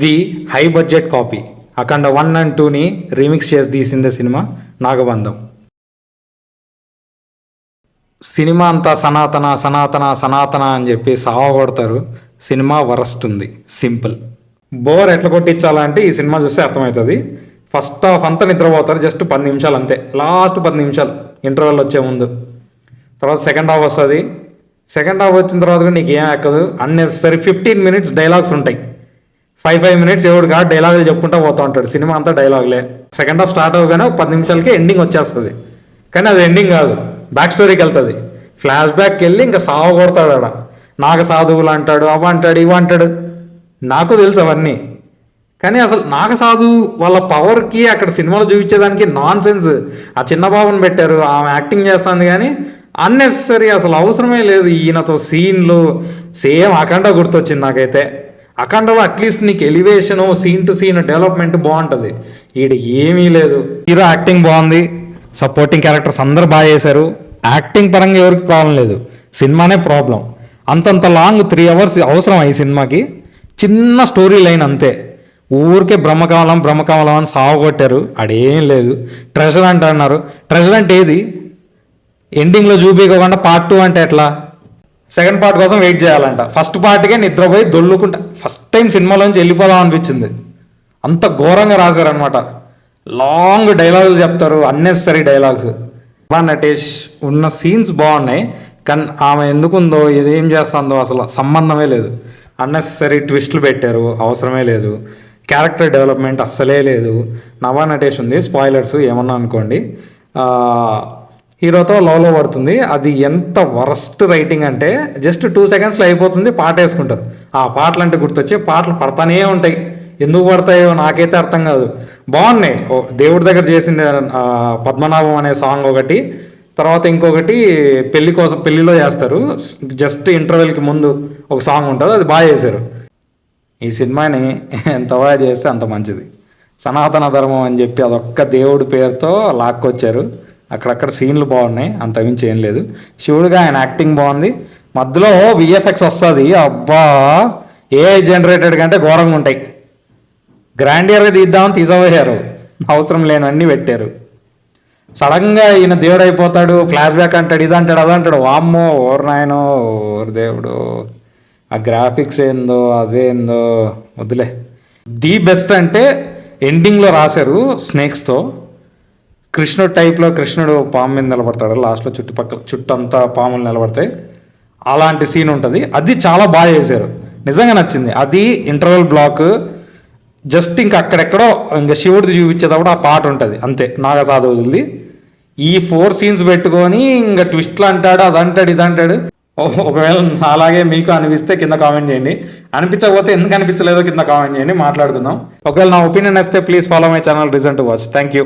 ఇది high budget copy. Akhanda 1 and 2ని remix చేసి తీసిందే సినిమా నాగబంధం. సినిమా అంతా సనాతన సనాతన సనాతన అని చెప్పి సావగొడతారు. సినిమా వరస్ట్ ఉంది. సింపుల్. బోర్ ఎట్లా కొట్టించాలంటే ఈ సినిమా చూస్తే అర్థమవుతుంది. ఫస్ట్ హాఫ్ అంతా నిద్రపోతారు, జస్ట్ 10 నిమిషాలు అంతే. లాస్ట్ 10 నిమిషాలు ఇంటర్వెల్ వచ్చే ముందు. తర్వాత సెకండ్ హాఫ్ వస్తుంది. సెకండ్ హాఫ్ వచ్చిన తర్వాత కూడా నీకు ఏం ఎక్కదు. అన్నెసరీ 15 minutes డైలాగ్స్ ఉంటాయి. 5 minutes ఎవడు కాదు డైలాగులు చెప్పుకుంటూ పోతూ ఉంటాడు. సినిమా అంతా డైలాగులే. సెకండ్ హాఫ్ స్టార్ట్ అవ్వగానే ఒక 10 నిమిషాలకి ఎండింగ్ వచ్చేస్తుంది. కానీ అది ఎండింగ్ కాదు, బ్యాక్ స్టోరీకి వెళ్తుంది. ఫ్లాష్ బ్యాక్కి వెళ్ళి ఇంకా సావ కొడతాడు. ఆడ నాగ సాధువులు అంటాడు, అవ అంటాడు, ఇవ అంటాడు. నాకు తెలుసు అవన్నీ. కానీ అసలు నాగ సాధువు వాళ్ళ పవర్కి అక్కడ సినిమాలో చూపించేదానికి నాన్ సెన్స్. ఆ చిన్న బాబుని పెట్టారు, ఆమె యాక్టింగ్ చేస్తుంది కానీ అన్నెసరీ, అసలు అవసరమే లేదు. ఈయనతో సీన్లు సేమ్ అఖండ గుర్తొచ్చింది నాకైతే. అఖండలో అట్లీస్ట్ నీకు elevation, scene to scene development బాగుంటుంది. ఈడ ఏమీ లేదు. హీరో యాక్టింగ్ బాగుంది, సపోర్టింగ్ క్యారెక్టర్స్ అందరూ బాగా చేశారు. యాక్టింగ్ పరంగా ఎవరికి ప్రాబ్లం లేదు, సినిమానే ప్రాబ్లం. అంతంత లాంగ్ 3 hours అవసరం ఈ సినిమాకి. చిన్న స్టోరీ లైన్ అంతే. ఊరికే బ్రహ్మకమలం బ్రహ్మకమలం అని సావగొట్టారు. ఆడేం లేదు. ట్రెజర్ అంటే అన్నారు. ట్రెజర్ అంటే ఏది? ఎండింగ్లో చూపించకుండా పార్ట్ 2 అంటే ఎట్లా? సెకండ్ పార్ట్ కోసం వెయిట్ చేయాలంట. ఫస్ట్ పార్ట్కే నిద్రపోయి దొల్లుకుంటా ఫస్ట్ టైం సినిమాలోంచి వెళ్ళిపోదాం అనిపించింది. అంత ఘోరంగా రాశారనమాట. లాంగ్ డైలాగులు చెప్తారు, అన్నెసరీ డైలాగ్స్. నటేష్ ఉన్న సీన్స్ బాగున్నాయి, కానీ ఆమె ఎందుకుందో ఇదేం చేస్తుందో అసలు సంబంధమే లేదు. అన్నెసరీ ట్విస్టులు పెట్టారు, అవసరమే లేదు. క్యారెక్టర్ డెవలప్మెంట్ అస్సలే లేదు. నవా నటేష్ ఉంది, స్పాయిలర్స్ ఏమన్నా అనుకోండి. హీరోతో లవ్లో పడుతుంది. అది ఎంత వరస్ట్ రైటింగ్ అంటే జస్ట్ 2 secondsలో అయిపోతుంది. పాట వేసుకుంటారు. ఆ పాటలు అంటే గుర్తొచ్చే పాటలు పడతానే ఉంటాయి. ఎందుకు పడతాయో నాకైతే అర్థం కాదు. బాగున్నాయి. దేవుడి దగ్గర చేసింది పద్మనాభం అనే సాంగ్ ఒకటి, తర్వాత ఇంకొకటి పెళ్లిలో చేస్తారు. జస్ట్ ఇంటర్వెల్కి ముందు ఒక సాంగ్ ఉంటుంది, అది బాగా చేశారు. ఈ సినిమాని ఎంత బాగా చేస్తే అంత మంచిది. సనాతన ధర్మం అని చెప్పి అదొక్క దేవుడి పేరుతో లాక్కొచ్చారు. అక్కడక్కడ సీన్లు బాగున్నాయి, అంతమించి ఏం లేదు. శివుడిగా ఆయన యాక్టింగ్ బాగుంది. మధ్యలో VFX వస్తుంది, అబ్బా AI జనరేటెడ్ కంటే ఘోరంగా ఉంటాయి. గ్రాండియర్గా తీద్దామని తీసపోయారు, అవసరం లేనన్నీ పెట్టారు. సడన్గా ఈయన దేవుడు అయిపోతాడు, ఫ్లాష్ బ్యాక్ అంటాడు, ఇదంటాడు అదంటాడు. వామ్మో, ఓరు నాయనో, ఓరు దేవుడు. ఆ గ్రాఫిక్స్ ఏందో అదేందో వద్దులే. ది బెస్ట్ అంటే ఎండింగ్లో రాశారు స్నేక్స్తో. కృష్ణుడు టైప్లో, కృష్ణుడు పాము మీద నిలబడతాడు లాస్ట్లో, చుట్టంతా పాములు నిలబడతాయి. అలాంటి సీన్ ఉంటుంది. అది చాలా బాగా చేశారు, నిజంగా నచ్చింది. అది ఇంటర్వెల్ బ్లాక్. జస్ట్ ఇంకా అక్కడెక్కడో ఇంకా శివుడిది చూపించేటప్పుడు ఆ పాట ఉంటుంది అంతే, నాగసాధువుది. ఈ 4 scenes పెట్టుకొని ఇంకా ట్విస్ట్లు అంటాడు, అదంటాడు, ఇదంటాడు. ఒకవేళ అలాగే మీకు అనిపిస్తే కింద కామెంట్ చేయండి. అనిపించకపోతే ఎందుకు అనిపించలేదో కింద కామెంట్ చేయండి, మాట్లాడుకుందాం. ఒకవేళ నా ఒపీనియన్ వస్తే please follow my channel reason to watch. Thank you.